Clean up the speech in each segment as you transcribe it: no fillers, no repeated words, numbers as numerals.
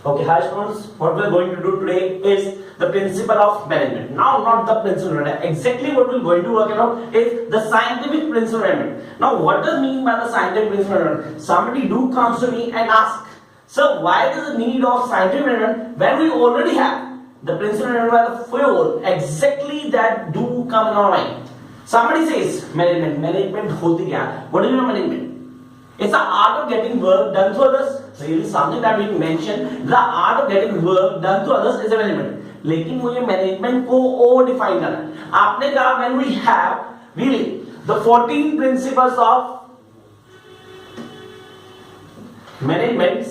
Okay, hi students. What we are going to do today is the principle of management. Now, not the principle of management. Exactly what we are going to work out is the scientific principle of management. Now, what does mean by the scientific principle of management? Somebody do comes to me and ask, "Sir, why is the need of scientific management when we already have the principle of management by the fuel?" Exactly that do come in our mind. Somebody says management. Management होती क्या? What do you know management? It's the art of getting work done to others. Really something that we mentioned. The art of getting work done to others is a management. लेकिन मुझे management को और define करना है. आपने कहा when we have really the 14 principles of management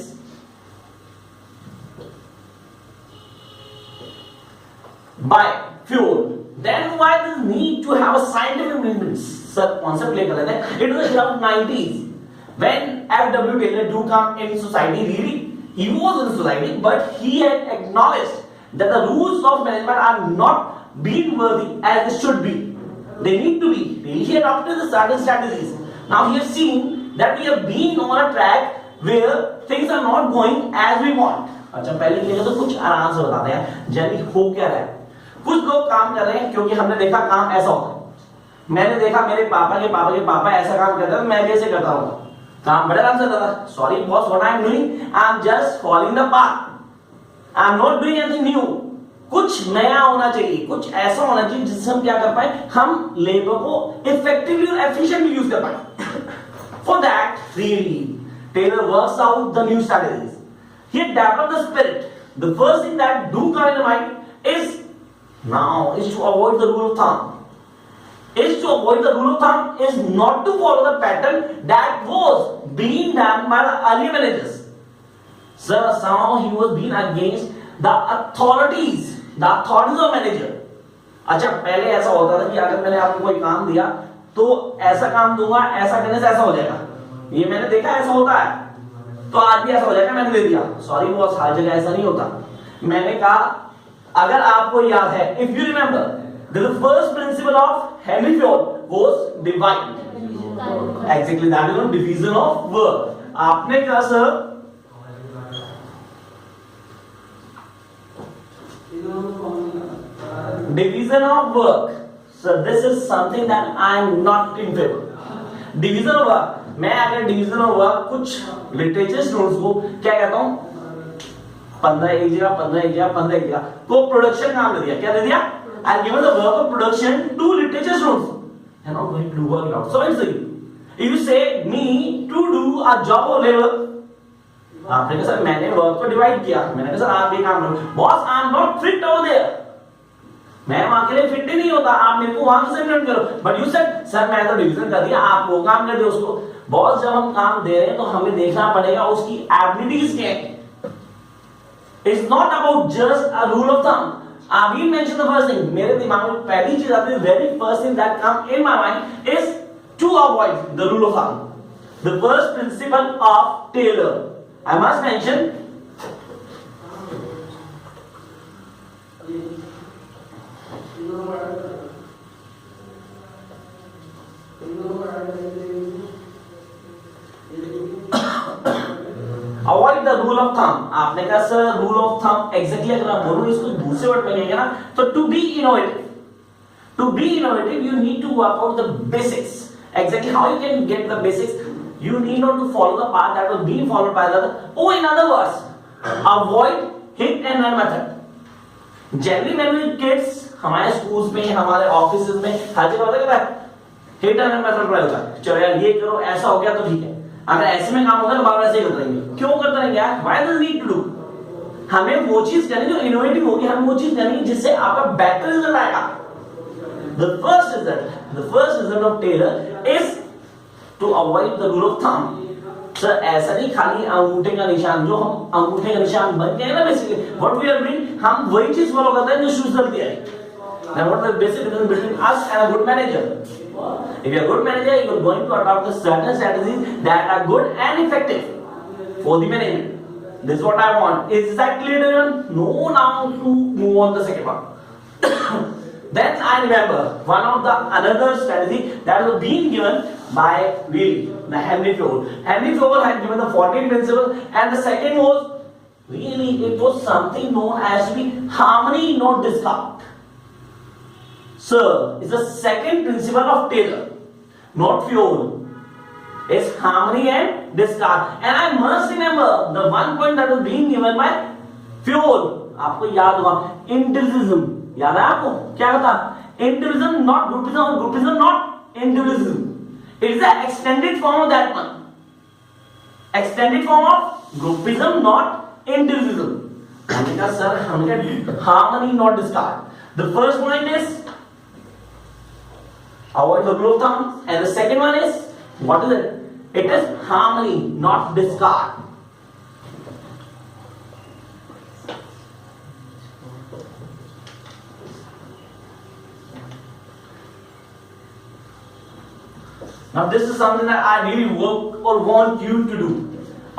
by fuel, then why the need to have a scientific management? Sir, concept ले कर लेते हैं. It was around 90s. When F.W. Taylor do come in society, really, he was in society, but he had acknowledged that the rules of management are not being worthy as they should be. They need to be. He adopted the certain strategies. Now he has seen that we have been on a track where things are not going as we want. अच्छा पहले ये तो कुछ आराम से बताते हैं जल्दी हो क्या रहा है. कुछ लोग काम कर रहे हैं क्योंकि हमने देखा काम ऐसा होता है. मैंने देखा मेरे पापा के पापा ऐसा काम करते हैं, मैं भी ऐसे करता हूँ. काम बड़े आराम से करता था. Sorry boss, what I am doing, I am just following the path, I am not doing anything new. कुछ नया होना चाहिए, कुछ ऐसा होना चाहिए जिससे हम क्या कर पाए, हम लेबर को इफेक्टिवली और एफिशिएंटली यूज कर पाए. For that really Taylor works out the new strategies. He developed the spirit. The first thing that do come in mind is now is to avoid the rule of thumb. Is to avoid the rule of thumb is not to follow the pattern that was being done by the early managers. Sir, somehow he was being against the authorities of manager. अच्छा पहले ऐसा होता था कि अगर मैंने आपको कोई काम दिया तो ऐसा काम दूंगा, ऐसा करने से ऐसा हो जाएगा. ये मैंने देखा ऐसा होता है, तो आज भी ऐसा हो जाएगा. मैंने दे दिया. सॉरी बॉस, हर जगह ऐसा नहीं होता. मैंने कहा अगर आपको याद है, if you remember, the first principle of Henry Ford was divide. Exactly that is the division of work. आपने कहा sir division of work. So this is something that I am not in favor. Division of work. मैं अगर division of work कुछ literature students को क्या कहता हूँ, 15 एक जगह को प्रोडक्शन काम दे दिया. क्या दे दिया? And given the work of production to literature students, they are not going to do work out. So it's like, if you say me to do a job of labor, आपने कहा sir मैंने work को divide किया, मैंने कहा sir आप ये काम करो. Boss I am not fit over there, मैं वहां के लिए फिट ही नहीं होता, आप मेरे को वहां से इम्प्लीमेंट करो. बट यू सेड सर मैं तो डिवीजन कर दिया, आप वो काम कर दो उसको. बॉस जब हम काम दे रहे हैं तो हमें देखना पड़ेगा उसकी एबिलिटीज क्या है. It's not about just a rule of thumb. We mentioned the first thing. मेरे दिमाग में पहली चीज आती है, very first thing that come in my mind is to avoid the rule of thumb. The first principle of Taylor, I must mention, avoid the rule of thumb. आपने कहा sir rule of thumb exactly अगर मैं बोलूं इसको दूसरे word में कहेंगे ना, तो to be innovative you need to work out the basics. Exactly how you can get the basics. You need not to follow the path that was being followed by the other, और in other words avoid hit and run method. Generally man kids हमारे schools में, हमारे offices में हर जगह होता है hit and run method पढ़ा होता है. चलो यार ये करो, ऐसा हो गया तो ठीक है. अगर ऐसे में काम होगा तो बार बार ऐसे ही करते रहेंगे. क्यों करते रहेंगे यार? Why do need to do? हमें वो चीज करनी जो इनोवेटिव होगी, हमें वो चीज करनी जिससे आपका बेटर रिजल्ट आएगा. The first result of Taylor is to avoid the rule of thumb. Sir ऐसा नहीं खाली अंगूठे का निशान, जो हम अंगूठे का निशान बन गए ना basically what we are doing, हम वही चीज फॉलो करते हैं जो शुरू कर दिया है. Now what is the basic difference between us and a good manager? If you are a good manager, you are going to adopt the certain strategies that are good and effective for the management. This is what I want. Is that clear to everyone? No, now to move on the second one. Then I remember one of the another strategy that was being given by really the Henry Ford. Henry Ford had given the 14 principles, and the second was Really, it was something known as to be harmony, not discard. Sir, is the second principle of Taylor, not fuel, is harmony and discard. And I must remember the one point that was being given by fuel. आपको याद होगा individualism, याद है आपको क्या होता? Individualism not groupism, और groupism not individualism. It is the extended form of that one. Extended form of groupism not individualism. हमने कहा सर, हमने कहा harmony not discard. The first point is avoid the rule of thumb, and the second one is what is it? It is harmony, not discard. Now this is something that I really work or want you to do.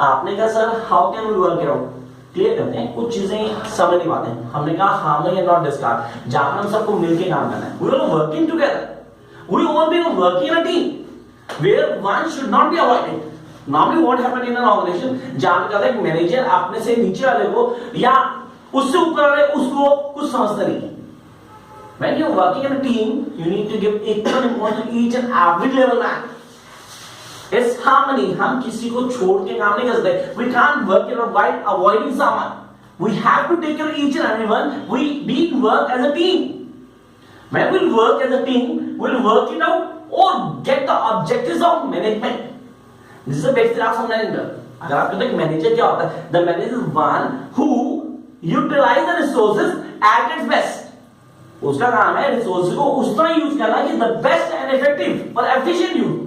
आपने कहा sir how can we work it out? Clear करते हैं, कुछ चीजें समझ नहीं पाते हैं. हमने कहा harmony and not discard. जहां पर हम सबको मिलके काम करना है. We are working together. We all be working in a team where one should not be avoided. Normally what happen in an organization, जहां पे कहता है मैनेजर अपने से नीचे वाले को या उससे ऊपर वाले उसको कुछ समझता नहीं. When you are working in a team, you need to give equal importance to each and every level man. It's harmony. हम किसी को छोड़ के काम नहीं कर सकते. We can't work it out by avoiding someone. We have to take care of each and everyone. We need to work as a team. When we work as a team, we'll work it out or get the objectives of management. This is the basic of manager. अगर आप कहते हैं manager क्या होता है? The manager is one who utilize the resources at its best. उसका काम है रिसोर्स को उस तरह यूज करना कि the best and effective और efficient use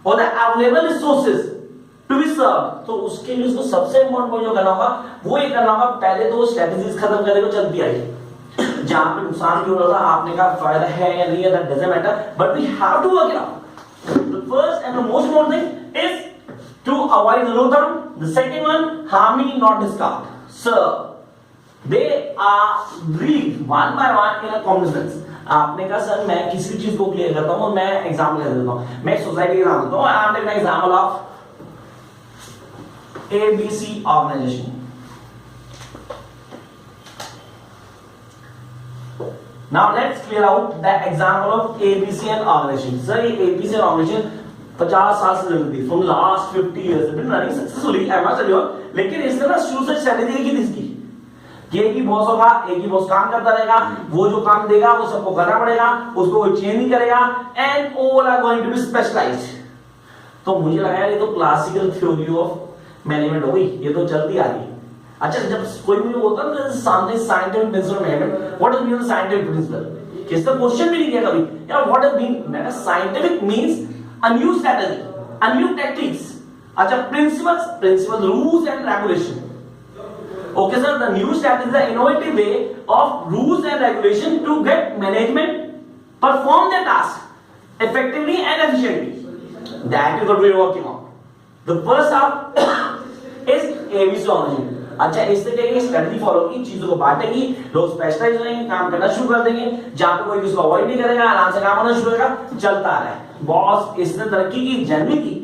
और the available resources to be served. तो उसके लिए उसको सबसे इम्पोर्टेंट पॉइंट जो करना होगा वो ये करना होगा, पहले तो वो स्ट्रेटजीज खत्म करने को चलती आई. जहां पे नुकसान क्यों हो रहा था, आपने कहा फायदा है या नहीं है, that doesn't matter, but we have to work it out. The first and the most important thing is to avoid the low term. The second one, harmony not discard. Sir, they are read one by one in a common sense. आपने कहा sir मैं किसी भी चीज को clear करता हूं, मैं एग्जाम्पल दे देता हूं. मैं सोसाइटी एग्जाम्पल देता हूं. I am taking example of ABC organisation. Now let's clear out the example of ABC and organization. Sir, ये ABC and organization 50 साल से चलती है. From last 50 years, been running successfully. I must tell you. लेकिन इसने ना शुरू से स्ट्रेटेजी की इसकी कि एक ही बॉस होगा, एक ही बॉस काम करता रहेगा, वो जो काम देगा वो सबको करना पड़ेगा, उसको कोई चेंज नहीं करेगा, and all are going to be specialized. तो मुझे लगा यार ये तो क्लासिकल थ्योरी ऑफ मैनेजमेंट हो गई, ये तो चलती आ रही है. अच्छा, जब कोई भी बोलता है ना सामने scientific principle management, what does mean scientific principle? किसका क्वेश्चन भी नहीं किया कभी यार व्हाट डज मीन. मैंने scientific means a new strategy, a new techniques. अच्छा, principles rules and regulation. Okay sir, the new strategy is the innovative way of rules and regulation to get management perform their task effectively and efficiently. That is what we are working on. The first half is ABC organization. अच्छा, इस तरह की strategy follow की, चीजों को बांटेंगी, लोग specialise होंगे, काम करना शुरू कर देंगे, जहां पे कोई किसी को अवॉइड नहीं करेगा, आराम से काम होना शुरू होगा, चलता आ रहा है. बॉस इसने तरक्की की, जर्नी की,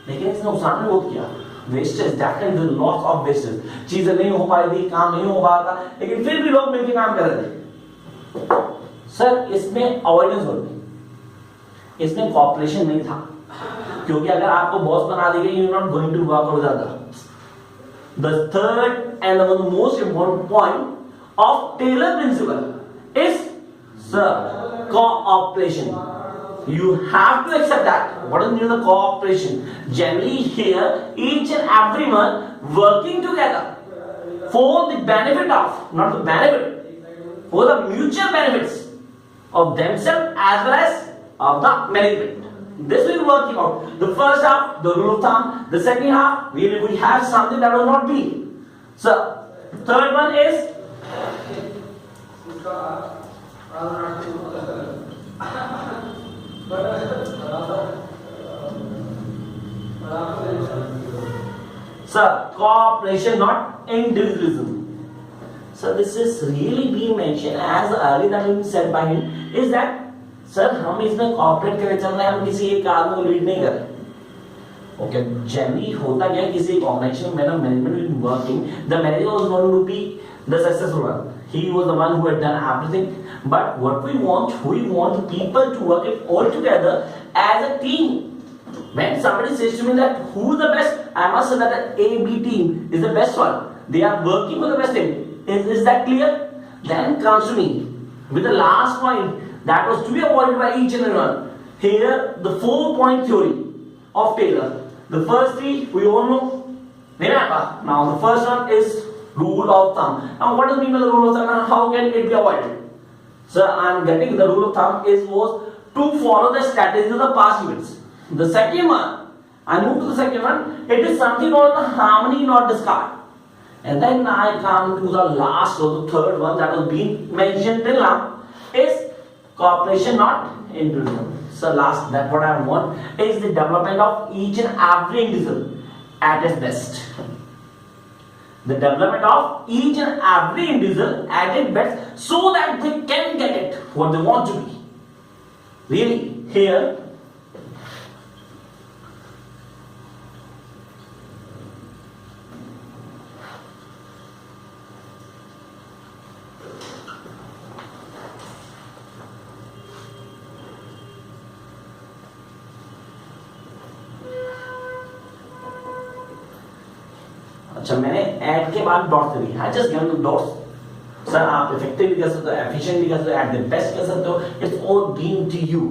लेकिन इसने नुकसान भी बहुत किया. Wastage, that can be loss of wastage. चीजें नहीं हो पाई थी, काम नहीं हो पा रहा था, लेकिन फिर भी लोग मिलकर काम कर रहे थे. सर, इसमें अवॉइडेंस होती, इसमें कॉपरेशन नहीं था, क्योंकि अगर आपको बॉस बना देंगे, you are not going to work out ज्यादा. The third and the most important point of Taylor principle is the cooperation. You have to accept that. What is mean the cooperation? Generally here, each and everyone working together for the benefit of, not the benefit, for the mutual benefits of themselves as well as of the management. This will work out. The first half, the rule of thumb. The second half, we have something that will not be. So, third one is cooperation, not individualism. So this is really being mentioned as early that been said by him is that sir हम इसमें corporate के चल रहे हैं, हम किसी एक आदमी को लीड नहीं कर रहे. Okay, generally होता क्या है किसी एक ऑर्गेनाइजेशन में management will working, the manager was not to be the successful one, he was the one who had done everything, but what we want people to work it all together as a team. When somebody says to me that who is the best, I must say that the AB team is the best one, they are working for the best team. Is that clear? Then comes to me with the last point that was to be avoided by each and everyone. Here the 4-point theory of Taylor. The first three we all know. Remember, now the first one is rule of thumb. Now what does mean by the rule of thumb and how can it be avoided? So I am getting the rule of thumb was to follow the strategies of the past events. The second one, I move to the second one, it is something called the harmony not discard. And then I come to the last or the third one that was being mentioned till now is cooperation not individualism. So last, that what I want is the development of each and every individual at its best. The development of each and every individual at its best so that they can get it what they want to be. Really, here अच्छा मैंने add के बाद dot से लिखा, just given the dots. Sir आप effective भी कर सकते हो, एफिशिएंट भी कर सकते हो, एट द बेस्ट कर सकते हो, it's all been to you.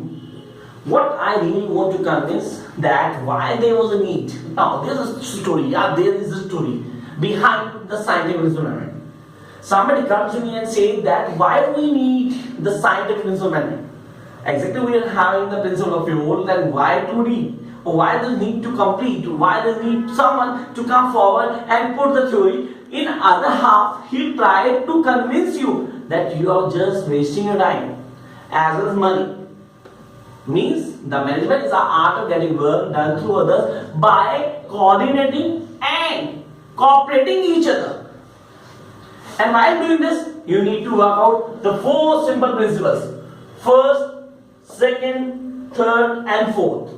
What I really want to convince that why there was a need. Now there's a story, there is a story behind the scientific instrument. Somebody comes to me and says that why do we need the scientific instrument? Exactly, we are having the principle of fuel, then why do we need? Why does need to complete? Why does need someone to come forward and put the theory? In other half, he tried to convince you that you are just wasting your time as well as money. Means the management is the art of getting work done through others by coordinating and cooperating each other. And while doing this, you need to work out the 4 simple principles: first, second, third, and fourth.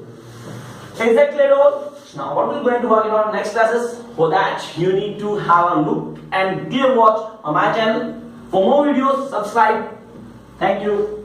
Is that clear all? Now what we're going to work in our next classes. For that you need to have a look and clear watch on my channel. For more videos, subscribe. Thank you.